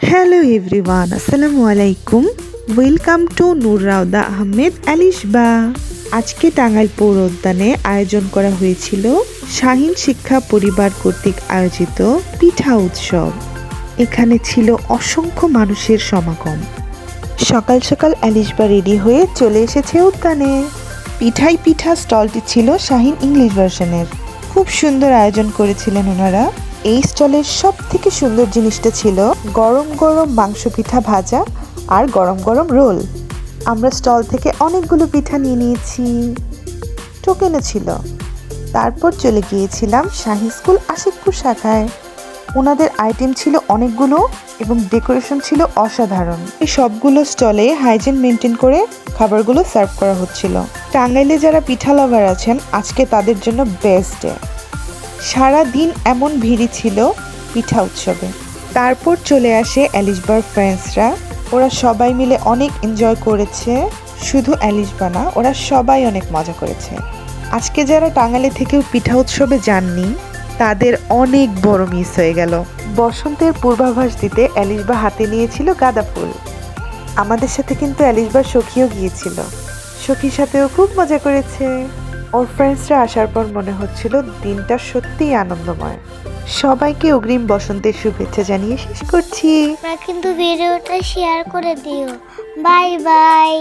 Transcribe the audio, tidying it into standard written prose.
Hello everyone, আসসালামু আলাইকুম। Welcome to নূর রাউদা আহমেদ আলিশবা। আজকে টাঙ্গাইল পৌর উদ্যানে আয়োজন করা হয়েছিল শাহীন শিক্ষা পরিবার কর্তৃক আয়োজিত পিঠা উৎসব। এখানে ছিল অসংখ্য মানুষের সমাগম। সকাল সকাল আলিশবা রেডি হয়ে চলে এসেছে উদ্যানে। পিঠা স্টলটি ছিল শাহীন ইংলিশ ভার্সনের। খুব সুন্দর আয়োজন করেছিলেন ওনারা। এই স্টলের সব থেকে সুন্দর জিনিসটা ছিল গরম গরম মাংস পিঠা ভাজা আর গরম গরম রোল। আমরা স্টল থেকে অনেকগুলো পিঠা নিয়ে নিয়েছি, টোকেনও ছিল। তারপর চলে গিয়েছিলাম শাহী স্কুল আশিকপুর শাখায়। ওনাদের আইটেম ছিল অনেকগুলো এবং ডেকোরেশন ছিল অসাধারণ। এই সবগুলো স্টলে হাইজিন মেনটেন করে খাবারগুলো সার্ভ করা হচ্ছিল। টাঙ্গাইলে যারা পিঠা লাভার আছেন, আজকে তাদের জন্য বেস্ট ডে। সারা দিন এমন ভিড়ই ছিল পিঠা উৎসবে। তারপর চলে আসে অ্যালিশবার ফ্রেন্ডসরা। ওরা সবাই মিলে অনেক এনজয় করেছে। শুধু অ্যালিশবা না, ওরা সবাই অনেক মজা করেছে। আজকে যারা টাঙ্গাইলে থেকেও পিঠা উৎসবে যাননি, তাদের অনেক বড় মিস হয়ে গেল। বসন্তের পূর্বাভাস দিতে অ্যালিশবা হাতে নিয়েছিল গাঁদা ফুল। আমাদের সাথে কিন্তু অ্যালিশবার সখীও গিয়েছিল। সখীর সাথেও খুব মজা করেছে। ওর ফ্রেন্ডসরা আসার পর মনে হচ্ছিল দিনটা সত্যিই আনন্দময়। সবাইকে অগ্রিম বসন্তের শুভেচ্ছা জানিয়ে শেষ করছি। কিন্তু ভিডিওটা শেয়ার করে দিও। Bye bye.